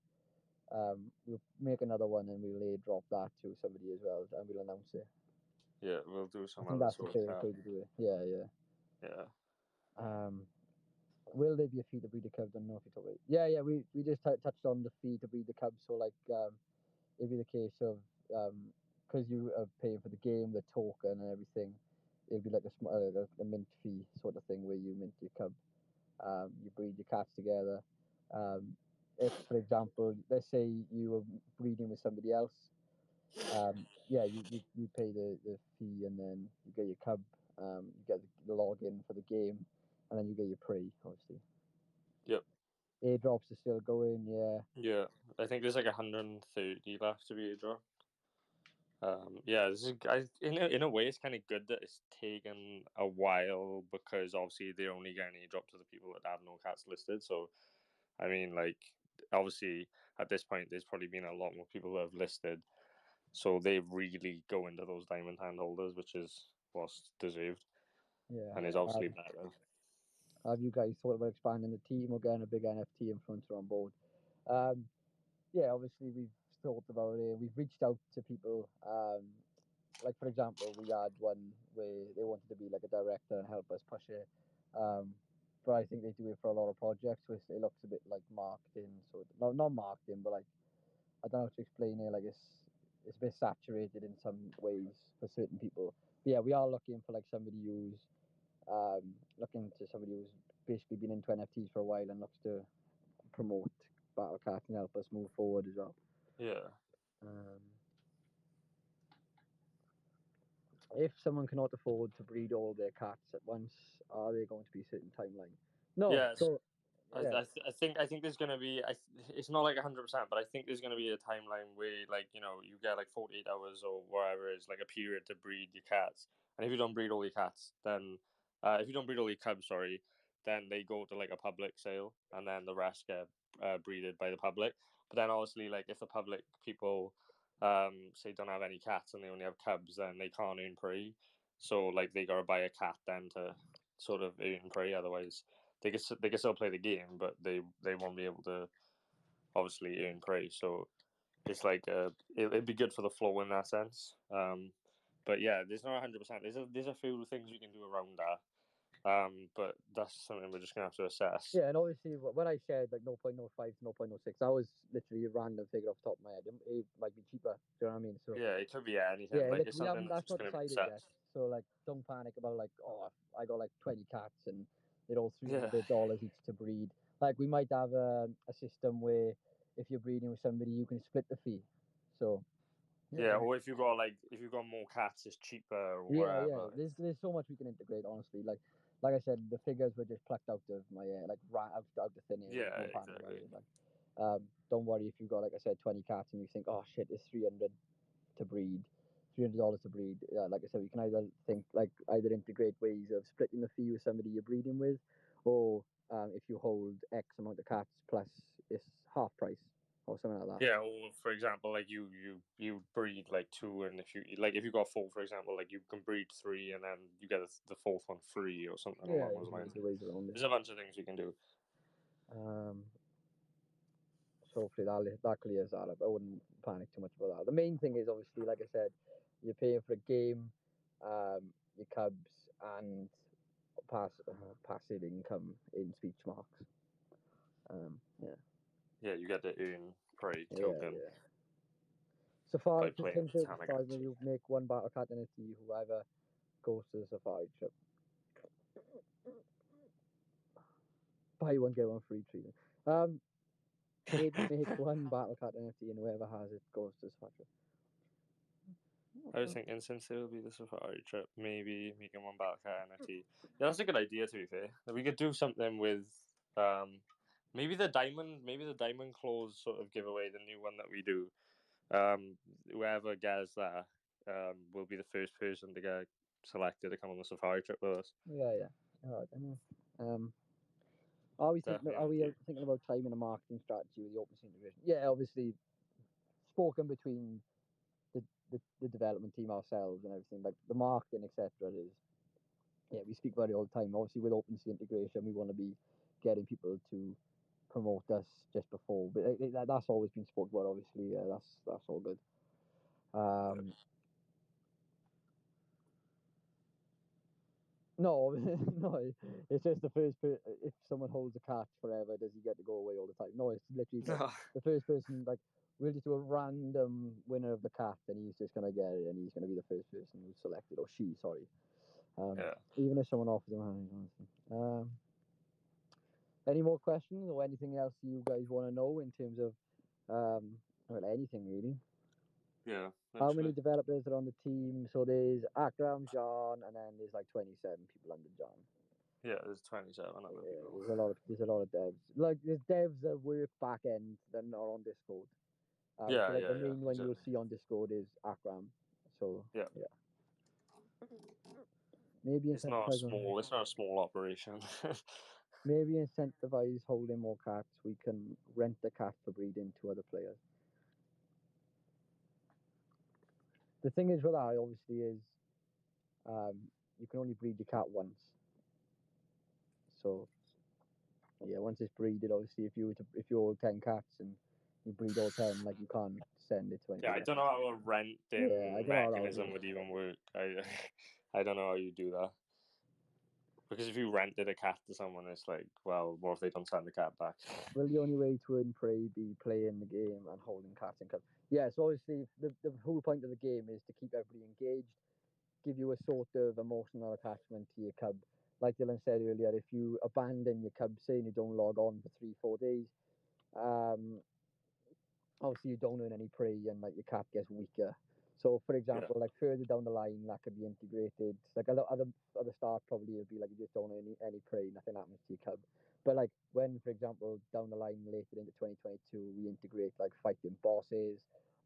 Speaker 1: make another one and we'll airdrop that to somebody as well, and we'll announce it.
Speaker 2: Yeah, we'll do some.
Speaker 1: I think that's the fairest way to do it. Yeah. Will there be a fee to breed the Cubs? I don't know if you talk about it. Yeah. We just touched on the fee to breed the Cubs. So like, it'd be the case of because you are paying for the game, the token, and everything. It'd be like a mint fee sort of thing where you mint your cub, you breed your cats together. If, for example, let's say you were breeding with somebody else, you pay the fee and then you get your cub, you get the login for the game, and then you get your pre, obviously.
Speaker 2: Yep.
Speaker 1: Airdrops are still going,
Speaker 2: Yeah, I think there's like 130 left to be airdropped. This is in a way it's kind of good that it's taken a while because obviously they're only getting airdropped to the people that have no cats listed. So, I mean, like obviously at this point there's probably been a lot more people that have listed, so they really go into those diamond hand holders, which is what's deserved.
Speaker 1: Yeah,
Speaker 2: and is obviously better.
Speaker 1: Have you guys thought about expanding the team or getting a big NFT influencer on board? Obviously we've thought about it. We've reached out to people. Like for example, we had one where they wanted to be like a director and help us push it. But I think they do it for a lot of projects, which it looks a bit like marketing. So not marketing, but like I don't know how to explain it. Like it's a bit saturated in some ways for certain people. But yeah, we are looking for like somebody who's basically been into NFTs for a while and looks to promote Battle Cubz and help us move forward as well.
Speaker 2: Yeah.
Speaker 1: If someone cannot afford to breed all their cats at once, are there going to be a certain timeline? No.
Speaker 2: Yeah. So I think there's gonna be. It's not like 100%, but I think there's gonna be a timeline where like you get like 48 hours or whatever is like a period to breed your cats, and if you don't breed all your cats, then if you don't breed all your cubs, sorry, then they go to like a public sale, and then the rest get breeded by the public. But then obviously, like if the public people say don't have any cats and they only have cubs, then they can't earn prey. So like they gotta buy a cat then to sort of earn prey. Otherwise, they can still play the game, but they won't be able to obviously earn praise. So it's like it'd be good for the flow in that sense. But yeah, there's not 100%. There's a few things we can do around that. But that's something we're just gonna have to assess.
Speaker 1: Yeah, and obviously when I said like 0.05 to 0.06, that was literally a random figure off the top of my head. It might be cheaper. Do you know what I mean? So
Speaker 2: Yeah, it could be anything.
Speaker 1: yeah,
Speaker 2: Like
Speaker 1: like
Speaker 2: it's
Speaker 1: we
Speaker 2: something
Speaker 1: haven't.
Speaker 2: that's
Speaker 1: That's
Speaker 2: just
Speaker 1: not
Speaker 2: gonna be
Speaker 1: decided
Speaker 2: set.
Speaker 1: yet. So like, don't panic about like, oh, I got like 20 cats and they're all
Speaker 2: Yeah.
Speaker 1: $300 each to breed. Like we might have a system where if you're breeding with somebody, you can split the fee. So
Speaker 2: Yeah, or if you got more cats, it's cheaper or
Speaker 1: yeah.
Speaker 2: whatever.
Speaker 1: There's so much we can integrate. Honestly, like I said, the figures were just plucked out of my like out of thin air.
Speaker 2: Yeah,
Speaker 1: Don't panic about
Speaker 2: exactly.
Speaker 1: it. Like, don't worry if you've got, like I said, 20 cats and you think, oh shit, it's 300 to breed, $300 to breed. Like I said, we can either integrate ways of splitting the fee with somebody you're breeding with, or if you hold X amount of cats plus it's half price or something like that.
Speaker 2: Yeah, or for example, like you breed like 2, and if you got 4, for example, like you can breed 3, and then you get the 4th one free or something along those lines.
Speaker 1: There's ways around
Speaker 2: There's
Speaker 1: it.
Speaker 2: a bunch of things we can do.
Speaker 1: So hopefully that clears that up. I wouldn't panic too much about that. The main thing is obviously, like I said, you're paying for a game, your Cubs, and passive income in speech marks. Yeah.
Speaker 2: Yeah, you get the earn prey
Speaker 1: Yeah,
Speaker 2: token
Speaker 1: yeah. Safari
Speaker 2: by playing
Speaker 1: continue to start when
Speaker 2: Tamagotchi.
Speaker 1: you make one battle cat NFT, whoever goes to the safari trip. Buy one, get one free treatment. Make one battle cat NFT and whoever has it goes to the safari trip.
Speaker 2: I was thinking since it will be the safari trip, maybe making one back at NFT. Yeah, that's a good idea. To be fair, we could do something with maybe the diamond claws sort of giveaway, the new one that we do. Whoever gets that will be the first person to get selected to come on the safari trip with us.
Speaker 1: Yeah. All right, I know.
Speaker 2: Definitely
Speaker 1: Are
Speaker 2: an
Speaker 1: we
Speaker 2: idea.
Speaker 1: thinking about timing a marketing strategy with the open source division? Yeah, obviously spoken between the development team ourselves and everything, like the marketing, etc. Is we speak about it all the time. Obviously, with OpenSea integration, we want to be getting people to promote us just before, but that's always been spoken about. Obviously, that's all good. No, no, it's just the first. If someone holds a cat forever, does he get to go away all the time? No, it's literally the first person. Like we'll just do a random winner of the cat, and he's just gonna get it, and he's gonna be the first person who's selected, or she. Sorry.
Speaker 2: Yeah.
Speaker 1: Even if someone offers him, honestly. Any more questions or anything else you guys want to know in terms of well, anything really?
Speaker 2: Yeah.
Speaker 1: How many developers are on the team? So there's Akram, John, and then there's like 27 people under John.
Speaker 2: Yeah, there's 27 other people.
Speaker 1: There's a lot of devs. Like there's devs that work back end that are on Discord.
Speaker 2: Yeah,
Speaker 1: so like the
Speaker 2: yeah,
Speaker 1: main one you'll
Speaker 2: exactly.
Speaker 1: see on Discord is Akram. So
Speaker 2: Yeah.
Speaker 1: maybe
Speaker 2: It's not
Speaker 1: incentivize
Speaker 2: a small operation.
Speaker 1: maybe incentivize holding more cats. We can rent the cat for breeding to other players. The thing is with that obviously is you can only breed your cat once. So yeah, once it's breeded, obviously if you hold 10 cats and you breed all 10, like you can't send it to
Speaker 2: Yeah, I
Speaker 1: anybody.
Speaker 2: don't know how a
Speaker 1: Yeah, I
Speaker 2: renting
Speaker 1: don't know how that would
Speaker 2: mechanism
Speaker 1: work.
Speaker 2: would even work. I don't know how you do that. Because if you rented a cat to someone, it's like, well, what if they don't send the cat back?
Speaker 1: Will the only way to earn prey be playing the game and holding cats and cubs? Yeah, so obviously the whole point of the game is to keep everybody engaged, give you a sort of emotional attachment to your cub. Like Dylan said earlier, if you abandon your cub, saying you don't log on for 3-4 days, obviously you don't earn any prey and like your cat gets weaker. So for example, like further down the line, that could be integrated. Like at the start, probably it'll be like you just don't earn any prey, nothing happens to your cub. But like when, for example, down the line later into 2022, we integrate like fighting bosses,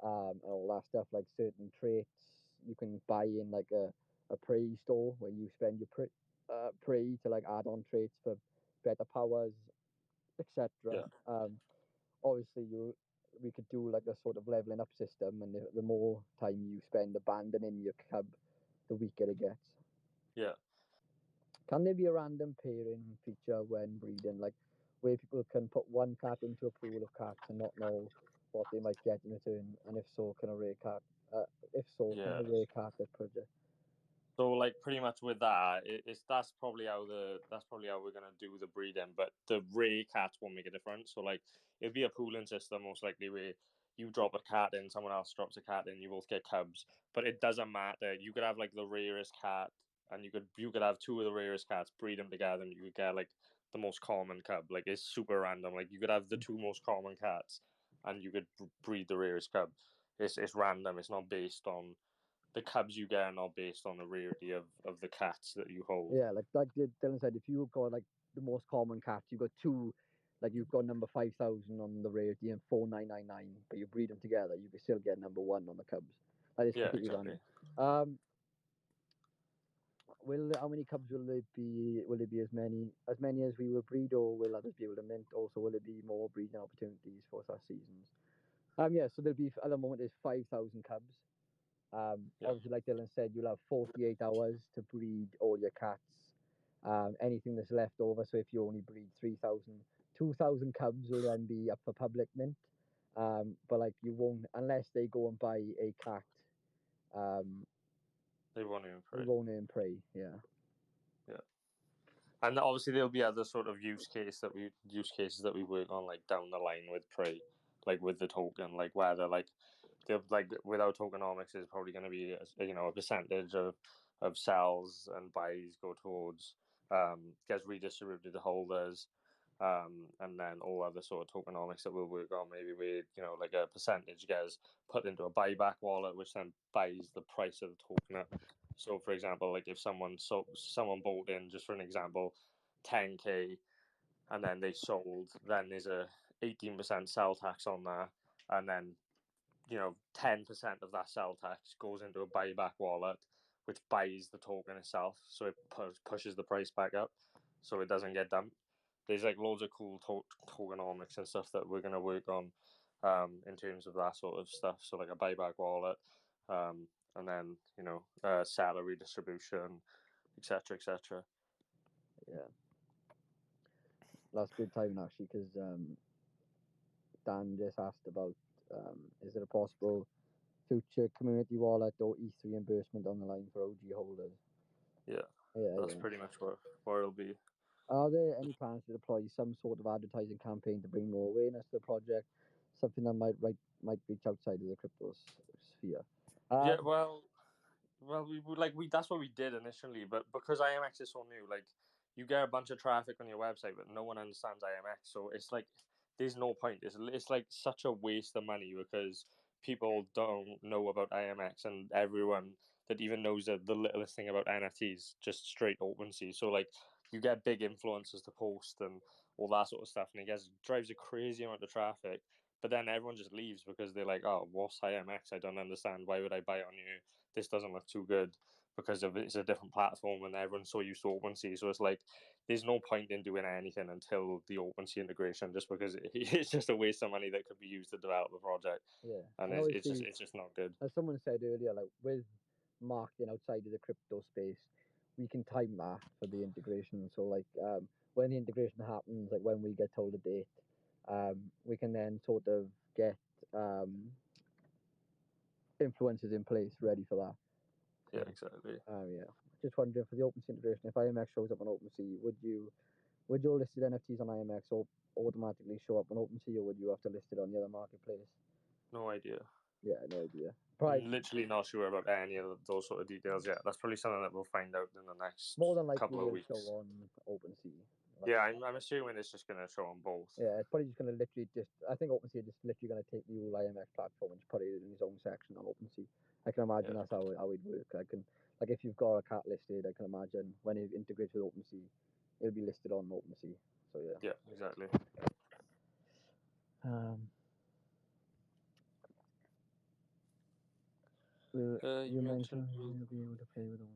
Speaker 1: and all that stuff, like certain traits you can buy in like a prey store where you spend your prey to like add on traits for better powers, etc. Obviously we could do like a sort of leveling up system, and the more time you spend abandoning your cub, the weaker it gets.
Speaker 2: Yeah.
Speaker 1: Can there be a random pairing feature when breeding? Like where people can put one cat into a pool of cats and not know what they might get in return, and if so, can a rare cat? Can
Speaker 2: Yeah.
Speaker 1: a rare cat that project?
Speaker 2: So like pretty much with that, that's probably how we're gonna do the breeding. But the rare cats won't make a difference. So like it'll be a pooling system most likely where you drop a cat in, someone else drops a cat in, you both get cubs. But it doesn't matter. You could have like the rarest cat, and you could have two of the rarest cats, breed them together, and you could get like the most common cub. Like it's super random. Like you could have the two most common cats, and you could breed the rarest cub. It's random. It's not based on the cubs you get are not based on the rarity of the cats that you hold.
Speaker 1: Yeah, like Dylan said, if you've got like the most common cat, you've got two, like you've got number 5,000 on the rarity and 4,999, but you breed them together, you can still get number one on the Cubs. That is
Speaker 2: Yeah,
Speaker 1: completely
Speaker 2: exactly.
Speaker 1: random. How many Cubs will there be? Will it be as many as we will breed, or will others be able to mint? Also, will it be more breeding opportunities for such seasons? Yeah. So there'll be at the moment there's 5,000 Cubs.
Speaker 2: Yeah.
Speaker 1: Obviously, like Dylan said, you'll have 48 hours to breed all your cats. Anything that's left over, so if you only breed 3,000, 2,000 Cubs will then be up for public mint. But like you won't, unless they go and buy a cat, um,
Speaker 2: They won't even
Speaker 1: they
Speaker 2: pray.
Speaker 1: won't earn prey. Yeah.
Speaker 2: Yeah. And obviously there'll be other sort of use cases that we work on like down the line with prey, like with the token, like whether like without tokenomics is probably going to be a percentage of sells and buys go towards gets redistributed to holders, and then all other sort of tokenomics that we'll work on. Maybe like a percentage gets put into a buyback wallet, which then buys the price of the token up. So, for example, like if someone bought in, just for an example, 10K, and then they sold, then there's a 18% sell tax on that, and then 10% of that sell tax goes into a buyback wallet, which buys the token itself, so it pushes the price back up, so it doesn't get dumped. There's like loads of cool tokenomics and stuff that we're going to work on in terms of that sort of stuff. So like a buyback wallet, and then salary distribution, etc., etc.
Speaker 1: Yeah. That's good timing actually, because Dan just asked about is there a possible future community wallet or ETH reimbursement on the line for OG holders?
Speaker 2: Yeah,
Speaker 1: Yeah,
Speaker 2: that's
Speaker 1: yeah.
Speaker 2: pretty much where it'll be.
Speaker 1: Are there any plans to deploy some sort of advertising campaign to bring more awareness to the project? Something that might reach outside of the crypto sphere.
Speaker 2: Yeah, well, we would that's what we did initially, but because IMX is so new, like you get a bunch of traffic on your website, but no one understands IMX, so it's like there's no point. It's like such a waste of money because people don't know about IMX, and everyone that even knows the littlest thing about NFTs just straight OpenSea. So like you get big influencers to post and all that sort of stuff, and it drives a crazy amount of traffic. But then everyone just leaves because they're like, "Oh, what's IMX? I don't understand. Why would I buy it on you? This doesn't look too good," because it's a different platform and everyone's so used to OpenSea. So it's like there's no point in doing anything until the OpenSea integration, just because it's just a waste of money that could be used to develop the project,
Speaker 1: Yeah,
Speaker 2: and
Speaker 1: and obviously,
Speaker 2: it's just not good.
Speaker 1: as someone said earlier, like with marketing outside of the crypto space, we can time that for the integration. So like when the integration happens, like when we get told a date, we can then sort of get influencers in place ready for that.
Speaker 2: Yeah, exactly.
Speaker 1: Yeah. Just wondering for the OpenSea integration, if IMX shows up on OpenSea, would your listed NFTs on IMX automatically show up on OpenSea, or would you have to list it on the other marketplace?
Speaker 2: No idea.
Speaker 1: Yeah, no idea.
Speaker 2: I'm literally not sure about any of those sort of details yet. That's probably something that we'll find out in the next
Speaker 1: More than likely
Speaker 2: couple of
Speaker 1: will
Speaker 2: weeks.
Speaker 1: show on OpenSea.
Speaker 2: Yeah, I'm assuming it's just going to show on both.
Speaker 1: Yeah, it's probably just going to literally I think OpenSea is just literally going to take the whole IMX platform and just put it in its own section on OpenSea. I can imagine that's how it work. Like if you've got a cat listed, I can imagine when it integrates with OpenSea, it'll be listed on OpenSea. So yeah.
Speaker 2: Yeah, exactly.
Speaker 1: You mentioned you'll be able to play with all of them.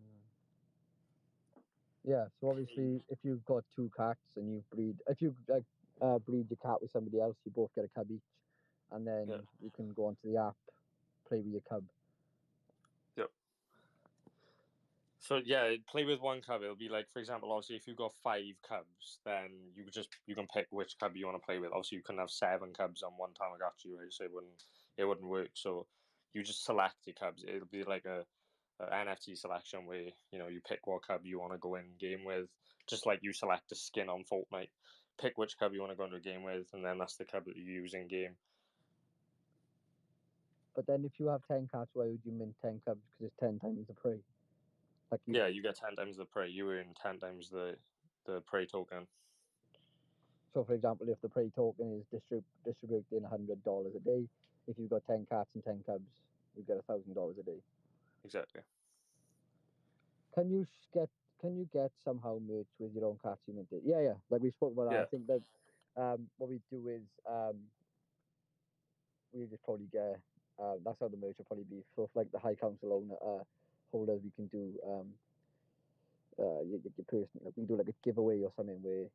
Speaker 1: Yeah, so obviously, if you've got two cats and breed your cat with somebody else, you both get a cub each, and then you can go onto the app, play with your cub.
Speaker 2: Yep. So yeah, play with one cub. It'll be like, for example, obviously, if you've got 5 cubs, then you can pick which cub you want to play with. Obviously, you couldn't have 7 cubs on one Tamagotchi, right? So it wouldn't work. So you just select your cubs. It'll be like a NFT selection where you pick what cub you want to go in game with, just like you select a skin on Fortnite. Pick which cub you want to go into a game with, and then that's the cub that you use in game.
Speaker 1: But then if you have 10 cats, why would you mint 10 cubs? Because it's 10 times the prey. Like
Speaker 2: you get 10 times the prey. You earn 10 times the prey token.
Speaker 1: So, for example, if the prey token is distributing $100 a day, if you've got 10 cats and 10 cubs, you get $1,000 a day.
Speaker 2: Exactly.
Speaker 1: Can you get somehow merch with your own cats you minted? Yeah. Like we spoke about that.
Speaker 2: Yeah.
Speaker 1: I think that what we do is we just probably get that's how the merch will probably be. So if like the High Council owner holders, we can do your person. Like we can do like a giveaway or something where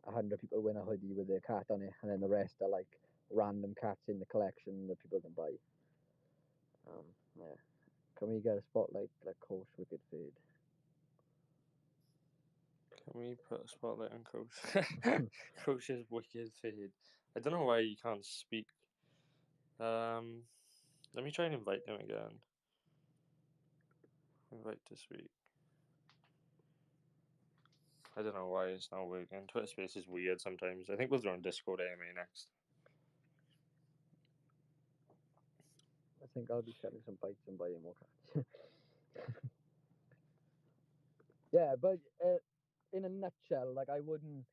Speaker 1: 100 people win a hoodie with their cat on it, and then the rest are like random cats in the collection that people can buy. Yeah. Can we get a spotlight like Coach Wicked Fade?
Speaker 2: Can we put a spotlight on Coach? Coach's Wicked Fade. I don't know why you can't speak. Let me try and invite him again. Invite to speak. I don't know why it's not working. Twitter Space is weird sometimes. I think we'll do on Discord AMA next.
Speaker 1: I think I'll be selling some bites and buying more cats. Yeah, but in a nutshell, like I wouldn't,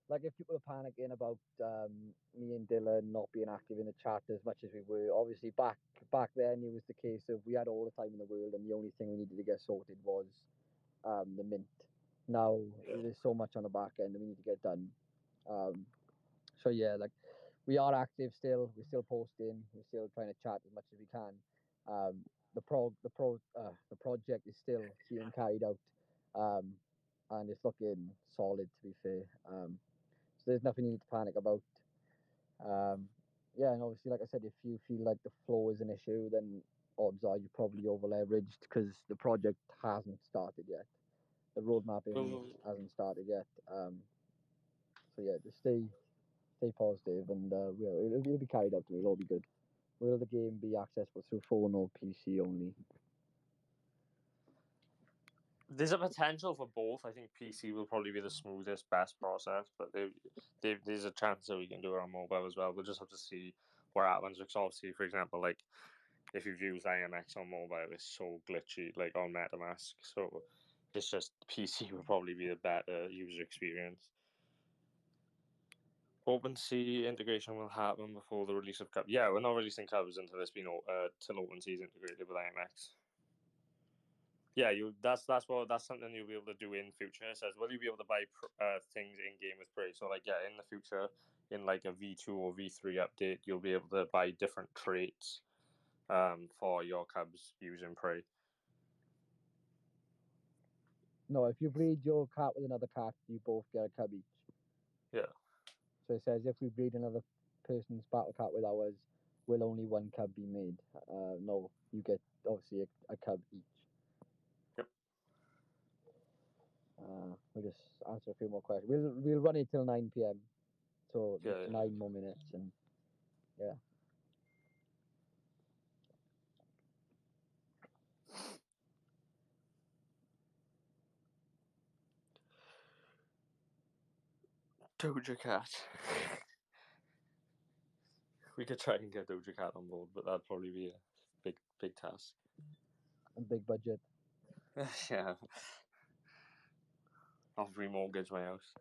Speaker 1: like if people are panicking about me and Dylan not being active in the chat as much as we were, obviously back then it was the case of we had all the time in the world and the only thing we needed to get sorted was the mint. Now there's so much on the back end that we need to get done. So yeah, like we are active still. We're still posting. We're still trying to chat as much as we can. The project is still being carried out, and it's looking solid. To be fair, so there's nothing you need to panic about. Yeah, and obviously, like I said, if you feel like the flow is an issue, then odds are you're probably over leveraged because the project hasn't started yet. The road mapping hasn't started yet. So yeah, just stay positive, and it'll be carried out. It'll all be good. Will the game be accessible through phone or PC only?
Speaker 2: There's a potential for both. I think PC will probably be the smoothest, best process, but there's a chance that we can do it on mobile as well. We'll just have to see what happens. Because obviously, for example, like if you've used IMX on mobile, it's so glitchy, like on MetaMask. So it's just PC will probably be the better user experience. OpenSea integration will happen before the release of Cubz. Yeah, we're not releasing Cubz until it's been till OpenSea is integrated with IMX. Yeah, that's something you'll be able to do in future. It says, will you be able to buy things in game with Prey? So like in the future, in like a V2 or V3 update, you'll be able to buy different traits for your Cubz using Prey.
Speaker 1: No, if you breed your cat with another cat, you both get a cub each.
Speaker 2: Yeah.
Speaker 1: So it says if we breed another person's battle cat with ours, will only one cub be made? No, you get obviously a cub each.
Speaker 2: Yep.
Speaker 1: We'll just answer a few more questions. We'll run it till 9 p.m. So
Speaker 2: Yeah.
Speaker 1: 9 more minutes, and yeah.
Speaker 2: Doja Cat. We could try and get Doja Cat on board, but that'd probably be a big task.
Speaker 1: And big budget.
Speaker 2: Yeah. I'll remortgage my house.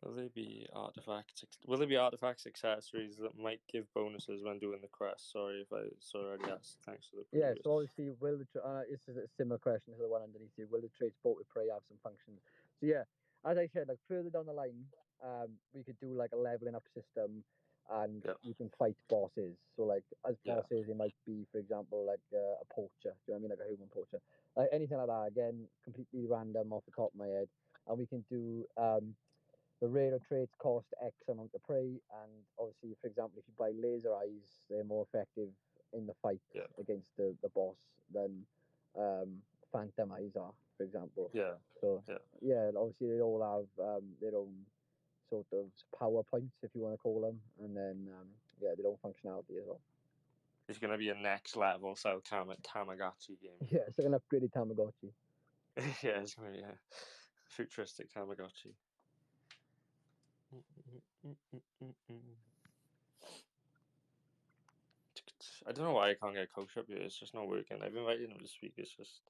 Speaker 2: Will there be artifacts? Will there be artifacts, accessories that might give bonuses when doing the quest? Sorry if I already asked. Thanks for the previous.
Speaker 1: Yeah, so obviously, will the this is a similar question to the one underneath you. Will the traits bought with Prey have some functions? So yeah, as I said, like further down the line, we could do like a leveling up system, and you can fight bosses. So like as bosses, it might be, for example, like a poacher. Do you know what I mean? Like a human poacher, anything like that. Again, completely random off the top of my head, and we can do the rarer traits cost X amount of prey, and obviously, for example, if you buy laser eyes, they're more effective in the fight against the boss than phantom eyes are, for example.
Speaker 2: Yeah.
Speaker 1: So obviously they all have their own sort of power points, if you want to call them, and then their own functionality as well.
Speaker 2: It's gonna be a next level Tamagotchi game.
Speaker 1: Yeah, it's like an upgraded Tamagotchi.
Speaker 2: Yeah, it's gonna be a futuristic Tamagotchi. I don't know why I can't get Coach up here. It's just not working. I've invited him to speak. It's just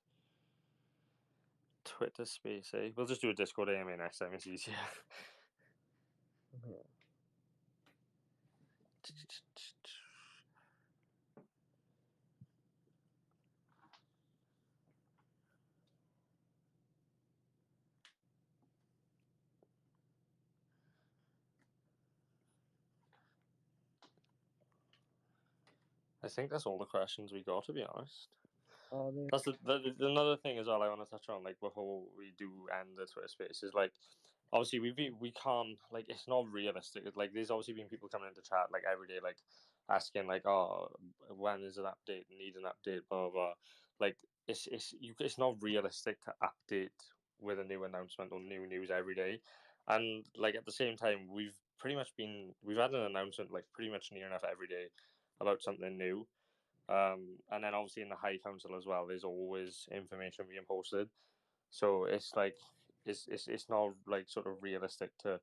Speaker 2: Twitter space, eh? We'll just do a Discord AMA next time. It's easier. I think that's all the questions we got, to be honest. That's another thing as well I want to touch on, like, before we do end the Twitter space, is like, obviously we can't, like, it's not realistic. Like, there's obviously been people coming into chat like every day, like asking like, oh, when is an update? Need an update? Blah blah blah. Like, it's not realistic to update with a new announcement or new news every day. And like at the same time, we've had an announcement like pretty much near enough every day about something new. And then obviously in the High Council as well, there's always information being posted. So it's like it's not like sort of realistic to,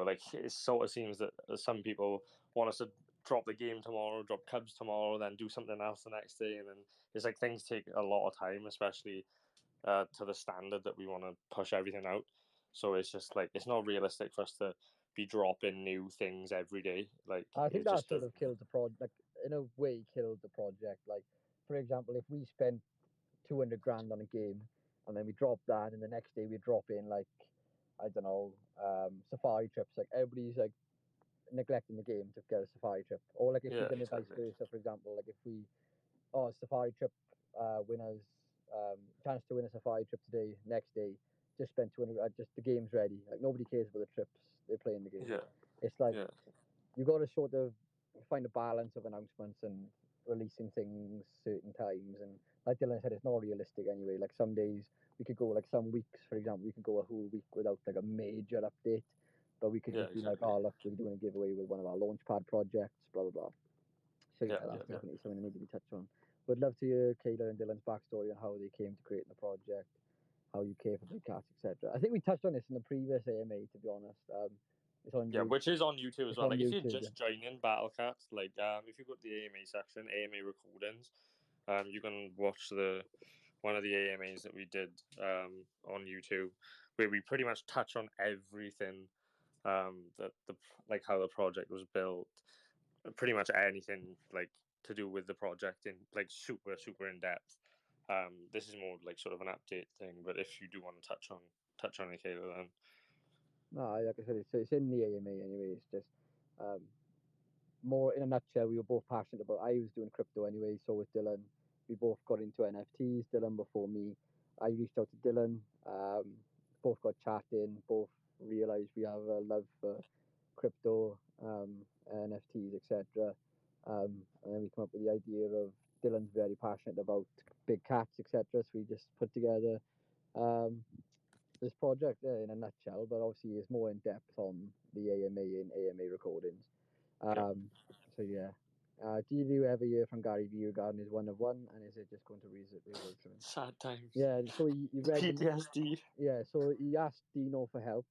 Speaker 2: like, it sort of seems that some people want us to drop the game tomorrow, drop Cubz tomorrow, then do something else the next day, and then it's like things take a lot of time, especially to the standard that we want to push everything out. So it's just like it's not realistic for us to be dropping new things every day. Like,
Speaker 1: I think that sort of killed the project. Like, in a way, killed the project. Like, for example, if we spent 200 grand on a game and then we drop that, and the next day we drop in like, I don't know, safari trips. Like, everybody's like neglecting the game to get a safari trip, or like if we did it vice versa. For example, like if we safari trip winners, chance to win a safari trip today, next day just spend 200, just the game's ready. Like, nobody cares about the trips, they're playing the game. It's like you got to sort of find a balance of announcements and releasing things certain times. And like Dylan said, it's not realistic anyway. Like, some days we could go, like some weeks, for example, we could go a whole week without like a major update, but we could just be like, oh look, we're doing a giveaway with one of our launchpad projects, blah blah blah. So that's definitely something that needs to be touched on. Would love to hear Kaler and Dylan's backstory on how they came to creating the project, how you care for big cats, etc. I think we touched on this in the previous AMA, to be honest. It's on
Speaker 2: which is on YouTube as well. Like, if you're just
Speaker 1: YouTube,
Speaker 2: joining Battle Cubz, like, if you go to the AMA section, AMA recordings, you can watch one of the AMAs that we did on YouTube, where we pretty much touch on everything, that like how the project was built, pretty much anything like to do with the project in like super in depth. This is more like sort of an update thing, but if you do want to touch on it, Kaler, then.
Speaker 1: No, like I said, it's in the AMA anyway. It's just more in a nutshell. We were both passionate about. I was doing crypto anyway, so was Dylan. We both got into NFTs. Dylan before me. I reached out to Dylan. Both got chatting. Both realized we have a love for crypto, NFTs, etc. And then we come up with the idea of Dylan's very passionate about big cats, etc. So we just put together this project in a nutshell, but obviously it's more in depth on the AMA and AMA recordings. So yeah. Do you ever hear from Gary Vee regarding his 1 of 1, and is it just going to revert to him?
Speaker 2: Sad times.
Speaker 1: Yeah, so he read
Speaker 2: PTSD.
Speaker 1: Yeah, so he asked Dino for help.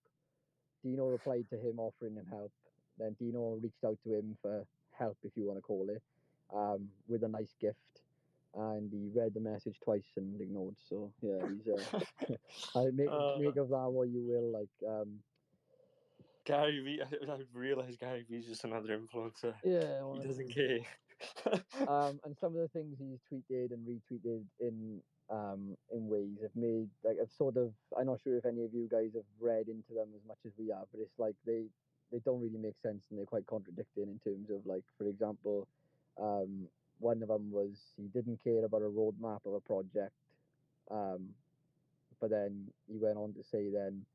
Speaker 1: Dino replied to him offering him help. Then Dino reached out to him for help, if you want to call it, with a nice gift. And he read the message twice and ignored. So yeah, he's make of that what you will. Like,
Speaker 2: Gary Vee, I realised Gary Vee's just another influencer.
Speaker 1: Yeah,
Speaker 2: he doesn't care.
Speaker 1: And some of the things he's tweeted and retweeted in ways have made, like, I've sort of, I'm not sure if any of you guys have read into them as much as we have, but it's like they don't really make sense, and they're quite contradicting in terms of, like, for example, one of them was he didn't care about a roadmap of a project, but then he went on to say then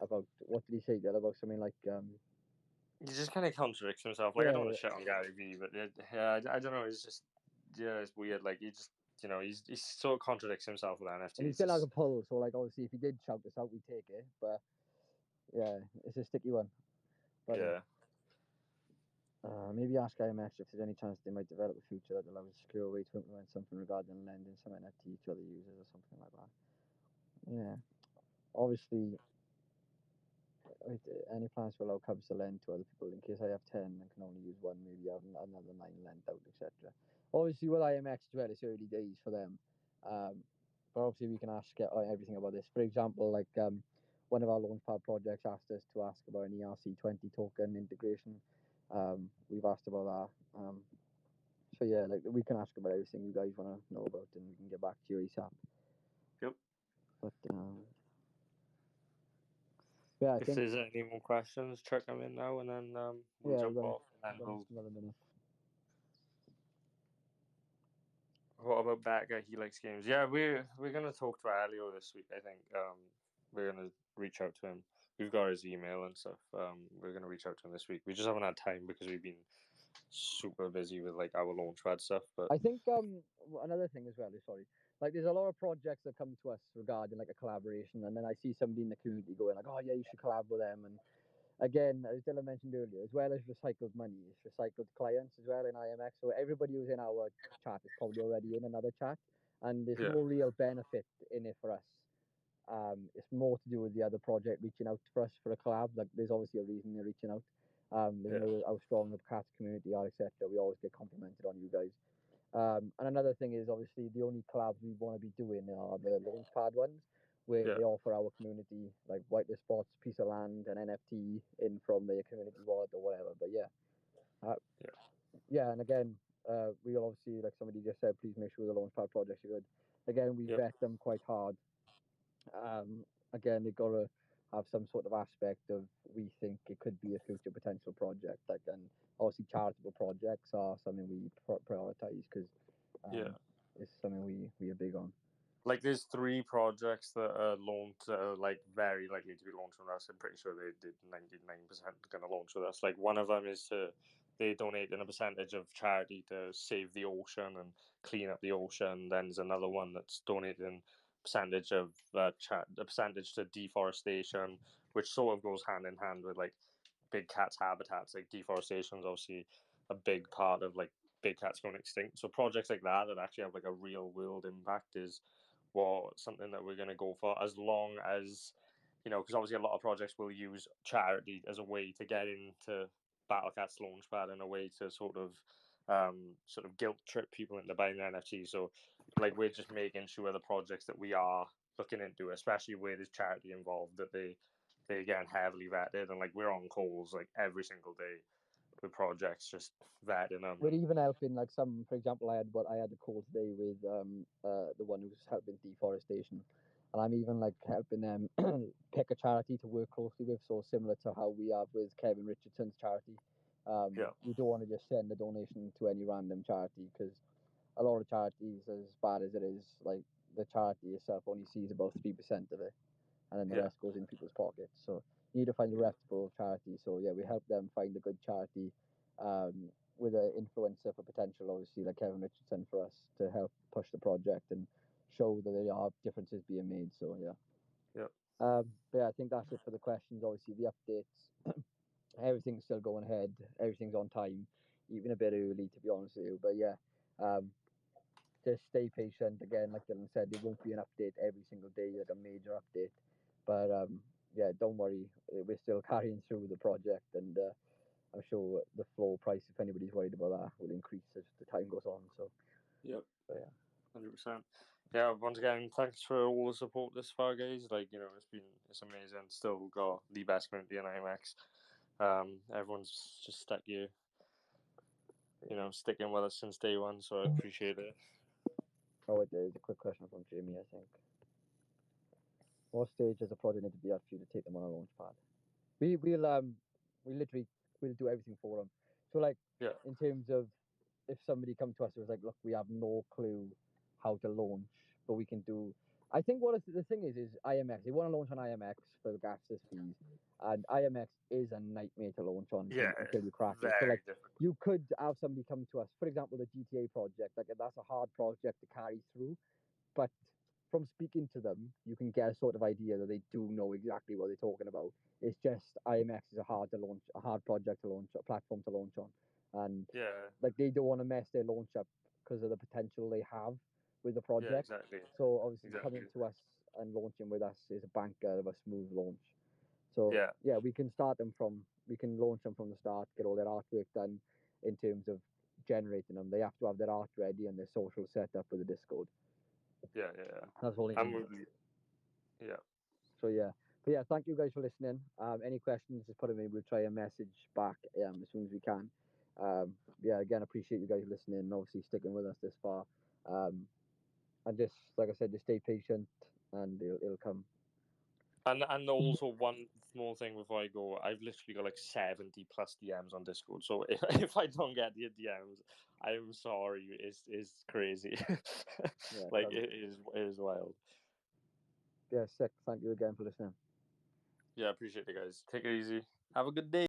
Speaker 1: about what did he say there about something like
Speaker 2: He just kind of contradicts himself. Like, I
Speaker 1: yeah,
Speaker 2: don't want to shit on Gary Vee, but I don't know. It's just, it's weird. Like, he just, he sort of contradicts himself with NFTs.
Speaker 1: and he's still has a pull. So like obviously if he did shout this out, we'd take it. But yeah, it's a sticky one. But
Speaker 2: yeah.
Speaker 1: maybe ask IMX if there's any chance they might develop a feature that allows a secure way to implement something regarding lending some NFT to other users or something like that. Yeah, obviously. Any plans to allow Cubs to lend to other people in case I have 10 and can only use one, maybe have another 9 lent out, etc. Obviously, with IMX as well, it's early days for them. But obviously, we can ask everything about this. For example, like one of our Launchpad projects asked us to ask about an ERC20 token integration. We've asked about that. So yeah, like we can ask about everything you guys want to know about, and we can get back to you ASAP.
Speaker 2: Yep.
Speaker 1: But yeah, I
Speaker 2: If
Speaker 1: think
Speaker 2: there's any more questions, check them in now, and then we'll jump off. And then
Speaker 1: another minute.
Speaker 2: What about that guy? He likes games. Yeah, we're gonna talk to Elio this week. I think we're gonna reach out to him. We've got his email and stuff. We're gonna reach out to him this week. We just haven't had time because we've been super busy with like our launchpad stuff. But
Speaker 1: I think another thing as well is like there's a lot of projects that come to us regarding like a collaboration, and then I see somebody in the community going like, oh yeah, you should collab with them. And again, as Dylan mentioned earlier, as well as recycled money, it's recycled clients as well in IMX. So everybody who's in our chat is probably already in another chat, and there's no real benefit in it for us. It's more to do with the other project reaching out for us for a collab. Like there's obviously a reason they're reaching out. They know how strong the Catz community are, etc. We always get complimented on you guys. And another thing is obviously the only collabs we want to be doing are the Launchpad ones, where they offer our community like whitelist spots, piece of land, an NFT in from their community wallet or whatever. But yeah, and again, we'll obviously, like somebody just said, please make sure the Launchpad projects are good. Again, we vet them quite hard. Again, they've got to have some sort of aspect of we think it could be a future potential project. Like, and obviously charitable projects are something we prioritize because it's something we are big on.
Speaker 2: Like, there's 3 projects that are launched, like very likely to be launched with us. I'm pretty sure they did 99% going to launch with us. Like, one of them is they donate in a percentage of charity to save the ocean and clean up the ocean. Then there's another one that's donating percentage of a percentage to deforestation, which sort of goes hand in hand with like big cats habitats. Like deforestation is obviously a big part of like big cats going extinct. So projects like that actually have like a real world impact is something that we're going to go for, as long as because obviously a lot of projects will use charity as a way to get into Battle Cubz Launchpad and a way to sort of guilt trip people into buying the NFT. So like we're just making sure the projects that we are looking into, especially where there's charity involved, that they get heavily vetted, and like we're on calls like every single day with projects, just vetting them.
Speaker 1: We're even helping like some, for example, I had a call today with the one who's helping deforestation, and I'm even like helping them pick a charity to work closely with. So similar to how we have with Kevin Richardson's charity. You don't want to just send a donation to any random charity because a lot of charities, as bad as it is, like the charity itself only sees about 3% of it, and then the rest goes in people's pockets. So you need to find a reputable charity. So yeah, we help them find a good charity with an influencer for potential, obviously, like Kevin Richardson, for us to help push the project and show that there are differences being made. So yeah. But yeah, I think that's it for the questions. Obviously, the updates, everything's still going ahead. Everything's on time, even a bit early, to be honest with you. But yeah, just stay patient. Again, like Dylan said, there won't be an update every single day, like a major update. But yeah, don't worry, we're still carrying through the project, and I'm sure the floor price, if anybody's worried about that, will increase as the time goes on. So
Speaker 2: yeah,
Speaker 1: 100%.
Speaker 2: Yeah, once again, thanks for all the support this far, guys. Like it's amazing. Still got the best community in IMX. Everyone's just stuck here, sticking with us since day one. So I appreciate it.
Speaker 1: Oh, wait, there's a quick question from Jamie, I think. What stage does a project need to be at for you to take them on a launch pad? We'll do everything for them. So like in terms of if somebody come to us and was like, look, we have no clue how to launch, but we can do I think the thing is IMX. They want to launch on IMX for the gas fees, and IMX is a nightmare to launch on until you crack it. So
Speaker 2: very
Speaker 1: like
Speaker 2: difficult.
Speaker 1: you could have somebody come to us, for example, the GTA project. Like that's a hard project to carry through, but from speaking to them, you can get a sort of idea that they do know exactly what they're talking about. It's just IMX is a hard project to launch, a platform to launch on, and
Speaker 2: Yeah,
Speaker 1: like they don't want to mess their launch up because of the potential they have with the
Speaker 2: yeah,
Speaker 1: project.
Speaker 2: exactly,
Speaker 1: So obviously
Speaker 2: exactly.
Speaker 1: coming to us and launching with us is a banker of a smooth launch. So
Speaker 2: Yeah,
Speaker 1: yeah, we can launch them from the start, get all their artwork done in terms of generating them. They have to have their art ready and their social set up with the Discord.
Speaker 2: yeah.
Speaker 1: That's all they
Speaker 2: I'm
Speaker 1: need.
Speaker 2: with you. Yeah.
Speaker 1: So yeah, but yeah, thank you guys for listening. Any questions, just put them in. We'll try a message back as soon as we can. Yeah, again, appreciate you guys listening and obviously sticking with us this far. And just like I said, just stay patient and it'll come.
Speaker 2: And also one small thing before I go, I've literally got like 70 plus DMs on Discord. So if I don't get your DMs, I'm sorry. It's crazy.
Speaker 1: Yeah,
Speaker 2: Like it is wild.
Speaker 1: yeah, sick. Thank you again for listening.
Speaker 2: Yeah, appreciate it, guys. Take it easy. Have a good day.